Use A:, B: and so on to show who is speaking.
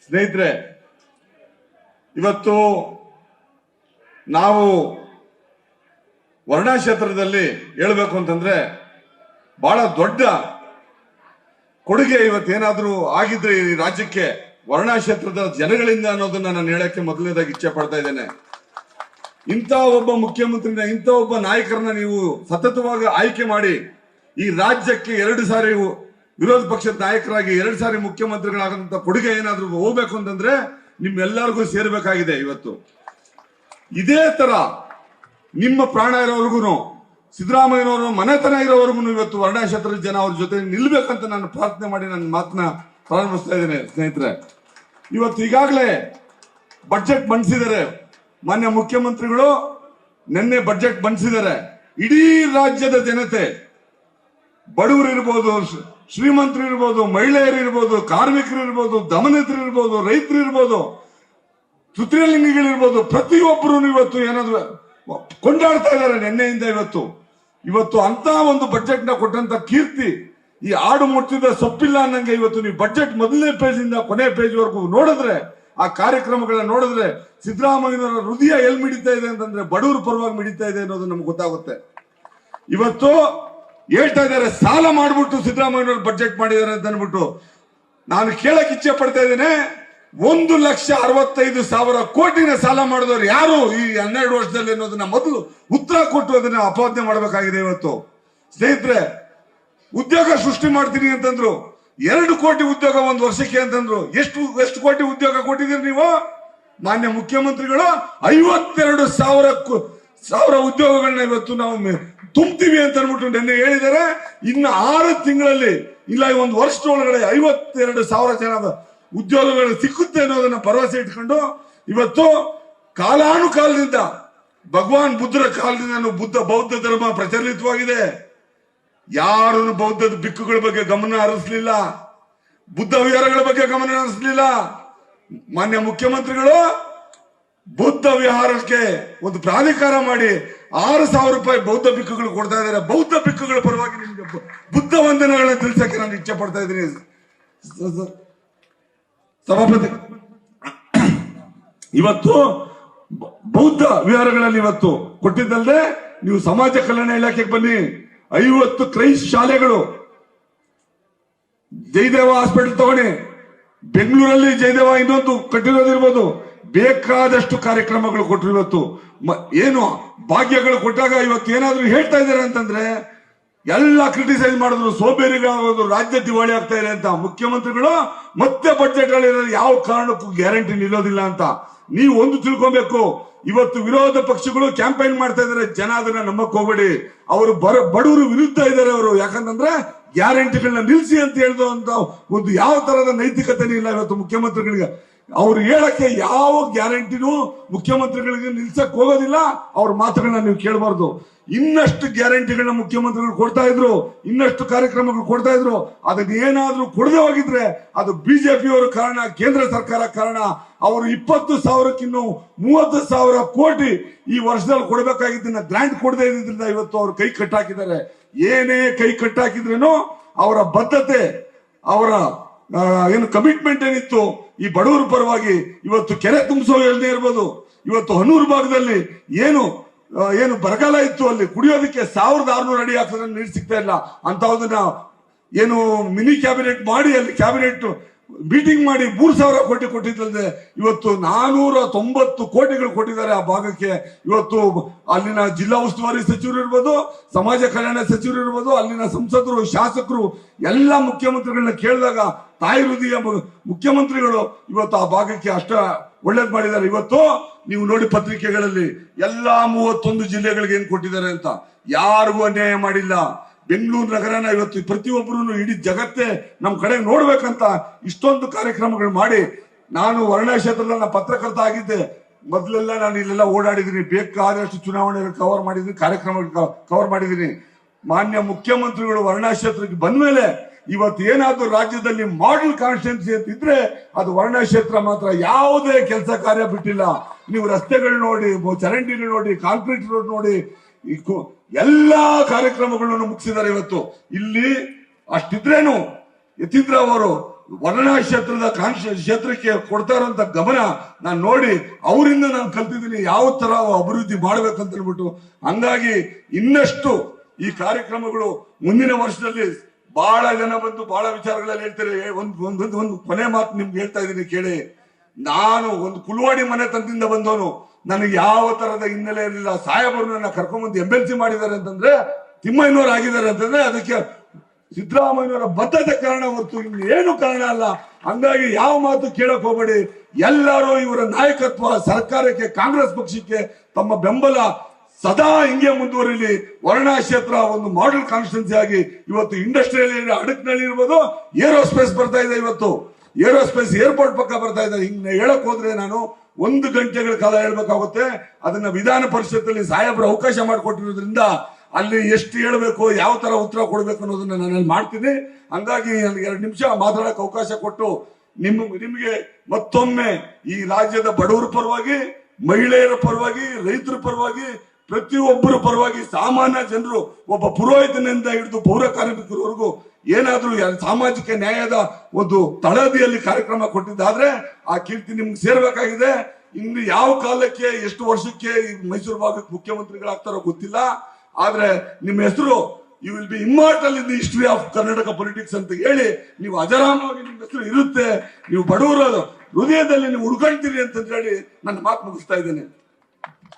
A: ಸ್ನೇಹಿತರೆ, ಇವತ್ತು ನಾವು ವರ್ಣ ಕ್ಷೇತ್ರದಲ್ಲಿ ಹೇಳಬೇಕು ಅಂತಂದ್ರೆ ಬಹಳ ದೊಡ್ಡ ಕೊಡುಗೆ ಇವತ್ತೇನಾದ್ರೂ ಆಗಿದ್ರೆ ಈ ರಾಜ್ಯಕ್ಕೆ ವರ್ಣ ಕ್ಷೇತ್ರದ ಜನಗಳಿಂದ ಅನ್ನೋದನ್ನ ನಾನು ಹೇಳಕ್ಕೆ ಮೊದಲನೇದಾಗಿ ಇಚ್ಛೆ ಪಡ್ತಾ ಇದ್ದೇನೆ. ಇಂಥ ಒಬ್ಬ ಮುಖ್ಯಮಂತ್ರಿನ, ಇಂಥ ಒಬ್ಬ ನಾಯಕರನ್ನ ನೀವು ಸತತವಾಗಿ ಆಯ್ಕೆ ಮಾಡಿ ಈ ರಾಜ್ಯಕ್ಕೆ 2 ಸಾರಿ ವಿರೋಧ ಪಕ್ಷದ ನಾಯಕರಾಗಿ 2 ಸಾರಿ ಮುಖ್ಯಮಂತ್ರಿಗಳಾಗಂತ ಕೊಡುಗೆ ಏನಾದ್ರೂ ಹೋಗ್ಬೇಕು ಅಂತಂದ್ರೆ ನಿಮ್ಮೆಲ್ಲರಿಗೂ ಸೇರ್ಬೇಕಾಗಿದೆ. ಇವತ್ತು ಇದೇ ತರ ನಿಮ್ಮ ಪ್ರಾಣ ಇರೋವರೆಗೂ, ಸಿದ್ದರಾಮಯ್ಯನವರು ಮನೆತನ ಇರೋವರೆಗೂ ಇವತ್ತು ವರ್ಣ ಕ್ಷೇತ್ರದ ಜನ ಅವ್ರ ಜೊತೆ ನಿಲ್ಬೇಕಂತ ನಾನು ಪ್ರಾರ್ಥನೆ ಮಾಡಿ ನನ್ನ ಮಾತನ್ನ ಪ್ರಾರಂಭಿಸ್ತಾ ಇದ್ದೇನೆ. ಸ್ನೇಹಿತರೆ, ಇವತ್ತು ಈಗಾಗಲೇ ಬಜೆಟ್ ಮಂಡಿಸಿದ್ದಾರೆ ಮಾನ್ಯ ಮುಖ್ಯಮಂತ್ರಿಗಳು. ನಿನ್ನೆ ಬಜೆಟ್ ಮಂಡಿಸಿದ್ದಾರೆ. ಇಡೀ ರಾಜ್ಯದ ಜನತೆ, ಬಡವರು ಇರ್ಬೋದು, ಶ್ರೀಮಂತರು ಇರ್ಬೋದು, ಮಹಿಳೆಯರು ಇರ್ಬೋದು, ಕಾರ್ಮಿಕರು ಇರ್ಬೋದು, ದಮನಿತರು ಇರ್ಬೋದು, ರೈತರು ಇರ್ಬೋದು, ತೃತೀಯಲಿಂಗಿಗಳಿರ್ಬೋದು, ಪ್ರತಿಯೊಬ್ಬರು ಇವತ್ತು ಏನಾದ್ರು ಕೊಂಡಾಡ್ತಾ ಇದ್ದಾರೆ ನಿನ್ನೆಯಿಂದ. ಇವತ್ತು ಅಂತ ಒಂದು ಬಜೆಟ್ ನ ಕೊಟ್ಟಂತ ಕೀರ್ತಿ, ಈ ಆಡು ಮುಟ್ಟಿದ ಸೊಪ್ಪಿಲ್ಲ ಅನ್ನಂಗೆ ಇವತ್ತು ನೀವು ಬಜೆಟ್ ಮೊದಲನೇ ಪೇಜ್ ಇಂದ ಕೊನೆ ಪೇಜ್ ವರೆಗೂ ನೋಡಿದ್ರೆ, ಆ ಕಾರ್ಯಕ್ರಮಗಳನ್ನ ನೋಡಿದ್ರೆ ಸಿದ್ದರಾಮಯ್ಯನವರ ಹೃದಯ ಎಲ್ಲಿ ಮಿಡಿತಾ ಇದೆ ಅಂತಂದ್ರೆ ಬಡವರ ಪರವಾಗಿ ಮಿಡಿತಾ ಇದೆ ಅನ್ನೋದು ನಮ್ಗೆ ಗೊತ್ತಾಗುತ್ತೆ. ಇವತ್ತು ಹೇಳ್ತಾ ಇದ್ದಾರೆ ಸಾಲ ಮಾಡ್ಬಿಟ್ಟು ಸಿದ್ದರಾಮಯ್ಯನವರು ಬಜೆಟ್ ಮಾಡಿದ್ದಾರೆ ಅಂತ ಅನ್ಬಿಟ್ಟು. ನಾನು ಕೇಳಕ್ ಇಚ್ಛೆ ಪಡ್ತಾ ಇದ್ದೇನೆ, 1,65,000 ಕೋಟಿನ ಸಾಲ ಮಾಡಿದವರು ಯಾರು ಈ 12 ವರ್ಷದಲ್ಲಿ ಅನ್ನೋದನ್ನ ಮೊದಲು ಉತ್ತರ ಕೊಟ್ಟು ಅದನ್ನ ಅಪಾದನೆ ಮಾಡಬೇಕಾಗಿದೆ. ಇವತ್ತು ಸ್ನೇಹಿತರೆ, ಉದ್ಯೋಗ ಸೃಷ್ಟಿ ಮಾಡ್ತೀನಿ ಅಂತಂದ್ರು, 2 ಕೋಟಿ ಉದ್ಯೋಗ 1 ವರ್ಷಕ್ಕೆ ಅಂತಂದ್ರು. ಎಷ್ಟು ಕೋಟಿ ಉದ್ಯೋಗ ಕೊಟ್ಟಿದ್ದೀರಿ ನೀವು? ಮಾನ್ಯ ಮುಖ್ಯಮಂತ್ರಿಗಳು 52,000 ಉದ್ಯೋಗಗಳನ್ನ ಇವತ್ತು ನಾವು ತುಂಬ್ತೀವಿ ಅಂತ ಅನ್ಬಿಟ್ಟು ನಿನ್ನೆ ಹೇಳಿದ್ದಾರೆ. ಇನ್ನು 6 ತಿಂಗಳಲ್ಲಿ ಇಲ್ಲ 1 ವರ್ಷದೊಳಗಡೆ 52,000 ಜನ ಉದ್ಯೋಗಗಳು ಸಿಕ್ಕುತ್ತೆ ಅನ್ನೋದನ್ನ ಭರವಸೆ ಇಟ್ಕೊಂಡು ಇವತ್ತು ಕಾಲಾನುಕಾಲದಿಂದ ಭಗವಾನ್ ಬುದ್ಧರ ಕಾಲದಿಂದ ಬೌದ್ಧ ಧರ್ಮ ಪ್ರಚಲಿತವಾಗಿದೆ. ಯಾರು ಬೌದ್ಧದ ಬಿಕ್ಕುಗಳ ಬಗ್ಗೆ ಗಮನ ಹರಿಸಲಿಲ್ಲ, ಬುದ್ಧ ವಿಹಾರಗಳ ಬಗ್ಗೆ ಗಮನ ಹರಿಸಲಿಲ್ಲ. ಮಾನ್ಯ ಮುಖ್ಯಮಂತ್ರಿಗಳು ಬುದ್ಧ ವಿಹಾರಕ್ಕೆ ಒಂದು ಪ್ರಾಧಿಕಾರ ಮಾಡಿ 6,000 ರೂಪಾಯಿ ಬೌದ್ಧ ಬಿಕ್ಕುಗಳು ಕೊಡ್ತಾ ಇದ್ದಾರೆ. ಬೌದ್ಧ ಬಿಕ್ಕುಗಳ ಪರವಾಗಿ ನಿಮ್ಗೆ ಬುದ್ಧ ವಂದನೆಗಳನ್ನ ತಿಳಿಸಕ್ಕೆ ನಾನು ಇಚ್ಛೆ ಪಡ್ತಾ ಇದ್ದೀನಿ. ಸಭಾಪತಿ, ಇವತ್ತು ಬೌದ್ಧ ವಿಹಾರಗಳಲ್ಲಿ ಇವತ್ತು ಕೊಟ್ಟಿದ್ದಲ್ಲದೆ ನೀವು ಸಮಾಜ ಕಲ್ಯಾಣ ಇಲಾಖೆಗೆ ಬನ್ನಿ. 50 ಕ್ರೈಸ್ಟ್ ಶಾಲೆಗಳು, ಜಯದೇವ ಹಾಸ್ಪಿಟಲ್ ತಗೊಳ್ಳಿ, ಬೆಂಗಳೂರಲ್ಲಿ ಜಯದೇವ ಇನ್ನೊಂದು ಕಟ್ಟಿರೋದಿರ್ಬೋದು, ಬೇಕಾದಷ್ಟು ಕಾರ್ಯಕ್ರಮಗಳು ಕೊಟ್ಟರು. ಇವತ್ತು ಏನು ಭಾಗ್ಯಗಳು ಕೊಟ್ಟಾಗ ಇವತ್ತು ಏನಾದ್ರು ಹೇಳ್ತಾ ಇದ್ದಾರೆ ಅಂತಂದ್ರೆ ಎಲ್ಲ ಕ್ರಿಟಿಸೈಸ್ ಮಾಡಿದ್ರು, ಸೋಬೇರಿಗಳಾಗೋದು, ರಾಜ್ಯ ದಿವಾಳಿ ಆಗ್ತಾ ಇದೆ ಅಂತ. ಮುಖ್ಯಮಂತ್ರಿಗಳು ಮತ್ತೆ ಬಜೆಟ್ ಗಳಿರೋದು ಯಾವ ಕಾರಣಕ್ಕೂ ಗ್ಯಾರಂಟಿ ನಿಲ್ಲೋದಿಲ್ಲ ಅಂತ ನೀವು ಒಂದು ತಿಳ್ಕೊಬೇಕು. ಇವತ್ತು ವಿರೋಧ ಪಕ್ಷಗಳು ಕ್ಯಾಂಪೇನ್ ಮಾಡ್ತಾ ಇದ್ದಾರೆ, ಜನ ಅದನ್ನ ನಂಬಕ್ ಹೋಗ್ಬೇಡಿ. ಅವರು ಬಡವರು ವಿರುದ್ಧ ಇದ್ದಾರೆ ಅವರು. ಯಾಕಂತಂದ್ರೆ ಗ್ಯಾರಂಟಿಗಳನ್ನ ನಿಲ್ಸಿ ಅಂತ ಹೇಳಿದ್ರು ಅಂತ ಒಂದು ಯಾವ ತರದ ನೈತಿಕತೆ ಇಲ್ಲ ಇವತ್ತು ಮುಖ್ಯಮಂತ್ರಿಗಳಿಗೆ. ಅವ್ರು ಹೇಳಕ್ಕೆ ಯಾವ ಗ್ಯಾರಂಟಿನೂ ಮುಖ್ಯಮಂತ್ರಿಗಳಿಗೆ ನಿಲ್ಸಕ್ ಹೋಗೋದಿಲ್ಲ. ಅವ್ರ ಮಾತುಗಳನ್ನ ನೀವು ಕೇಳಬಾರ್ದು. ಇನ್ನಷ್ಟು ಗ್ಯಾರಂಟಿಗಳನ್ನ ಮುಖ್ಯಮಂತ್ರಿಗಳು ಕೊಡ್ತಾ ಇದ್ರು, ಇನ್ನಷ್ಟು ಕಾರ್ಯಕ್ರಮಗಳು ಕೊಡ್ತಾ ಇದ್ರು. ಅದನ್ನ ಏನಾದ್ರೂ ಕೊಡದೆ ಹೋಗಿದ್ರೆ ಅದು ಬಿಜೆಪಿಯವರ ಕಾರಣ, ಕೇಂದ್ರ ಸರ್ಕಾರ ಕಾರಣ. ಅವರು 20,000ಕ್ಕಿನ್ನು 30,000 ಕೋಟಿ ಈ ವರ್ಷದಲ್ಲಿ ಕೊಡಬೇಕಾಗಿದ್ದನ್ನ ಗ್ರಾಂಟ್ ಕೊಡದೇ ಇದ್ರಿಂದ ಇವತ್ತು ಅವ್ರು ಕೈ ಕಟ್ಟಾಕಿದ್ದಾರೆ. ಏನೇ ಕೈ ಕಟ್ಟಾಕಿದ್ರೇನು ಅವರ ಬದ್ಧತೆ, ಅವರ ಏನು ಕಮಿಟ್ಮೆಂಟ್ ಏನಿತ್ತು ಈ ಬಡವರ ಪರವಾಗಿ, ಇವತ್ತು ಕೆರೆ ತುಂಬಿಸೋ ಯೋಜನೆ ಇರ್ಬೋದು, ಇವತ್ತು ಹನೂರು ಭಾಗದಲ್ಲಿ ಏನು ಬರಗಾಲ ಇತ್ತು, ಅಲ್ಲಿ ಕುಡಿಯೋದಕ್ಕೆ 1,600 ಅಡಿ ಹಾಕಿದ್ರೆ ನೀರು ಸಿಗ್ತಾ ಇಲ್ಲ. ಅಂತಹದನ್ನ ಏನು ಮಿನಿ ಕ್ಯಾಬಿನೆಟ್ ಮಾಡಿ, ಅಲ್ಲಿ ಕ್ಯಾಬಿನೆಟ್ ಮೀಟಿಂಗ್ ಮಾಡಿ 3,000 ಕೋಟಿ ಕೊಟ್ಟಿದ್ದಲ್ಲದೆ ಇವತ್ತು 490 ಕೋಟಿಗಳು ಕೊಟ್ಟಿದ್ದಾರೆ ಆ ಭಾಗಕ್ಕೆ. ಇವತ್ತು ಅಲ್ಲಿನ ಜಿಲ್ಲಾ ಉಸ್ತುವಾರಿ ಸಚಿವರು ಇರ್ಬೋದು, ಸಮಾಜ ಕಲ್ಯಾಣ ಸಚಿವರು ಇರ್ಬೋದು, ಅಲ್ಲಿನ ಸಂಸದರು, ಶಾಸಕರು ಎಲ್ಲ ಮುಖ್ಯಮಂತ್ರಿಗಳನ್ನ ಕೇಳಿದಾಗ ತಾಯಿ ಹೃದಯ ಮುಖ್ಯಮಂತ್ರಿಗಳು ಇವತ್ತು ಆ ಭಾಗಕ್ಕೆ ಅಷ್ಟ ಒಳ್ಳೇದ್ ಮಾಡಿದ್ದಾರೆ. ಇವತ್ತು ನೀವು ನೋಡಿ ಪತ್ರಿಕೆಗಳಲ್ಲಿ ಎಲ್ಲಾ 31 ಜಿಲ್ಲೆಗಳಿಗೆ ಏನ್ ಕೊಟ್ಟಿದ್ದಾರೆ ಅಂತ. ಯಾರಿಗೂ ಅನ್ಯಾಯ ಮಾಡಿಲ್ಲ. ಬೆಂಗಳೂರು ನಗರನ ಇವತ್ತು ಪ್ರತಿಯೊಬ್ಬರು ಇಡೀ ಜಗತ್ತೇ ನಮ್ ಕಡೆ ನೋಡ್ಬೇಕಂತ ಇಷ್ಟೊಂದು ಕಾರ್ಯಕ್ರಮಗಳು ಮಾಡಿ. ನಾನು ವರ್ಣ ಕ್ಷೇತ್ರದಲ್ಲಿ ಪತ್ರಕರ್ತ ಆಗಿದ್ದೆ. ಮೊದಲೆಲ್ಲ ನಾನು ಇಲ್ಲೆಲ್ಲ ಓಡಾಡಿದ್ದೀನಿ, ಬೇಕಾದಷ್ಟು ಚುನಾವಣೆಗಳು ಕವರ್ ಮಾಡಿದ್ದೀನಿ, ಕಾರ್ಯಕ್ರಮಗಳು ಕವರ್ ಮಾಡಿದ್ದೀನಿ. ಮಾನ್ಯ ಮುಖ್ಯಮಂತ್ರಿಗಳು ವರ್ಣ ಕ್ಷೇತ್ರಕ್ಕೆ ಬಂದ ಮೇಲೆ ಇವತ್ತು ಏನಾದ್ರೂ ರಾಜ್ಯದಲ್ಲಿ ಮಾಡೆಲ್ ಕಾನ್ಸ್ಟಿಟ್ಯೂನ್ಸಿ ಅಂತ ಇದ್ರೆ ಅದು ವರ್ಣ ಕ್ಷೇತ್ರ ಮಾತ್ರ. ಯಾವುದೇ ಕೆಲಸ ಕಾರ್ಯ ಬಿಟ್ಟಿಲ್ಲ. ನೀವು ರಸ್ತೆಗಳು ನೋಡಿ, ಚರಂಡಿಗಳು ನೋಡಿ, ಕಾಂಕ್ರೀಟ್ ರೋಡ್ ನೋಡಿ, ಎಲ್ಲಾ ಕಾರ್ಯಕ್ರಮಗಳನ್ನು ಮುಗಿಸಿದ್ದಾರೆ. ಇವತ್ತು ಇಲ್ಲಿ ಅಷ್ಟಿದ್ರೇನು ಯತೀಂದ್ರ ಅವರು ವರ್ಣಾ ಕ್ಷೇತ್ರದ ಕ್ಷೇತ್ರಕ್ಕೆ ಕೊಡ್ತಾ ಇರುವಂತ ಗಮನ ನಾನು ನೋಡಿ ಅವರಿಂದ ನಾನು ಕಲ್ತಿದ್ದೀನಿ ಯಾವ ತರ ಅಭಿವೃದ್ಧಿ ಮಾಡ್ಬೇಕಂತ ಹೇಳ್ಬಿಟ್ಟು. ಹಂಗಾಗಿ ಇನ್ನಷ್ಟು ಈ ಕಾರ್ಯಕ್ರಮಗಳು ಮುಂದಿನ ವರ್ಷದಲ್ಲಿ ಬಹಳ ಜನ ಬಂದು ಬಹಳ ವಿಚಾರಗಳಲ್ಲಿ ಹೇಳ್ತಾರೆ. ಒಂದು ಕೊನೆ ಮಾತು ನಿಮ್ಗೆ ಹೇಳ್ತಾ ಇದ್ದೀನಿ ಕೇಳಿ. ನಾನು ಒಂದು ಕುಲ್ವಾಡಿ ಮನೆತನದಿಂದ ಬಂದವನು, ನನಗೆ ಯಾವ ತರದ ಹಿನ್ನೆಲೆ ಇರಲಿಲ್ಲ. ಸಾಹೇಬರು ನನ್ನ ಕರ್ಕೊಂಡ್ಬಂದು MLC ಮಾಡಿದ್ದಾರೆ ಅಂತಂದ್ರೆ, ತಿಮ್ಮಯ್ಯನವರು ಆಗಿದ್ದಾರೆ ಅಂತಂದ್ರೆ ಅದಕ್ಕೆ ಸಿದ್ದರಾಮಯ್ಯನವರ ಬದ್ಧತೆ ಕಾರಣ ಹೊರತು ಏನು ಕಾರಣ ಅಲ್ಲ. ಹಂಗಾಗಿ ಯಾವ ಮಾತು ಕೇಳಕ್ ಹೋಗಬೇಡಿ. ಎಲ್ಲರೂ ಇವರ ನಾಯಕತ್ವ, ಸರ್ಕಾರಕ್ಕೆ, ಕಾಂಗ್ರೆಸ್ ಪಕ್ಷಕ್ಕೆ ತಮ್ಮ ಬೆಂಬಲ ಸದಾ ಹಿಂಗೆ ಮುಂದುವರಿಲಿ. ವರ್ಣಾ ಕ್ಷೇತ್ರ ಒಂದು ಮಾಡೆಲ್ ಕಾನ್ಸ್ಟಿಟ್ಯೂನ್ಸಿ ಆಗಿ ಇವತ್ತು ಇಂಡಸ್ಟ್ರಿಯಲ್ ಅಡಕ್ನಲ್ಲಿ ಇರ್ಬೋದು, ಏರೋಸ್ಪೇಸ್ ಬರ್ತಾ ಇದೆ. ಇವತ್ತು ಏರೋಸ್ಪೇಸ್ ಏರ್ಪೋರ್ಟ್ ಪಕ್ಕ ಬರ್ತಾ ಇದೆ. ಹಿಂಗ್ ಹೇಳಕ್ ಹೋದ್ರೆ ನಾನು 1 ಗಂಟೆಗಳ ಕಾಲ ಹೇಳ್ಬೇಕಾಗುತ್ತೆ. ಅದನ್ನ ವಿಧಾನ ಪರಿಷತ್ತಲ್ಲಿ ಸಾಹೇಬರು ಅವಕಾಶ ಮಾಡಿಕೊಟ್ಟಿರೋದ್ರಿಂದ ಅಲ್ಲಿ ಎಷ್ಟು ಹೇಳ್ಬೇಕು, ಯಾವ ತರ ಉತ್ತರ ಕೊಡ್ಬೇಕು ಅನ್ನೋದನ್ನ ನಾನು ಮಾಡ್ತೀನಿ. ಹಂಗಾಗಿ ನನಗೆ 2 ನಿಮಿಷ ಮಾತಾಡಕ್ ಅವಕಾಶ ಕೊಟ್ಟು ನಿಮ್ಗೆ ಮತ್ತೊಮ್ಮೆ ಈ ರಾಜ್ಯದ ಬಡವರ ಪರವಾಗಿ, ಮಹಿಳೆಯರ ಪರವಾಗಿ, ರೈತರ ಪರವಾಗಿ, ಪ್ರತಿಯೊಬ್ಬರ ಪರವಾಗಿ, ಸಾಮಾನ್ಯ ಜನರು, ಒಬ್ಬ ಪುರೋಹಿತನಿಂದ ಹಿಡಿದು ಪೌರ ಕಾರ್ಮಿಕರವರೆಗೂ ಏನಾದ್ರೂ ಸಾಮಾಜಿಕ ನ್ಯಾಯದ ಒಂದು ತಳಹದಿಯಲ್ಲಿ ಕಾರ್ಯಕ್ರಮ ಕೊಟ್ಟಿದ್ದಾದ್ರೆ ಆ ಕೀರ್ತಿ ನಿಮ್ಗೆ ಸೇರ್ಬೇಕಾಗಿದೆ. ಇನ್ನು ಯಾವ ಕಾಲಕ್ಕೆ, ಎಷ್ಟು ವರ್ಷಕ್ಕೆ ಮೈಸೂರು ಭಾಗಕ್ಕೆ ಮುಖ್ಯಮಂತ್ರಿಗಳಾಗ್ತಾರೋ ಗೊತ್ತಿಲ್ಲ. ಆದ್ರೆ ನಿಮ್ಮ ಹೆಸರು you will be immortal in the history of Karnataka politics ಅಂತ ಹೇಳಿ ನೀವು ಅಜರಾಮವಾಗಿ ನಿಮ್ಮ ಹೆಸರು ಇರುತ್ತೆ. ನೀವು ಬಡವರ ಹೃದಯದಲ್ಲಿ ನೀವು ಉಳ್ಕೊಳ್ತೀರಿ ಅಂತ ಹೇಳಿ ನನ್ನ ಮಾತು ಮುಗಿಸ್ತಾ ಇದ್ದೇನೆ.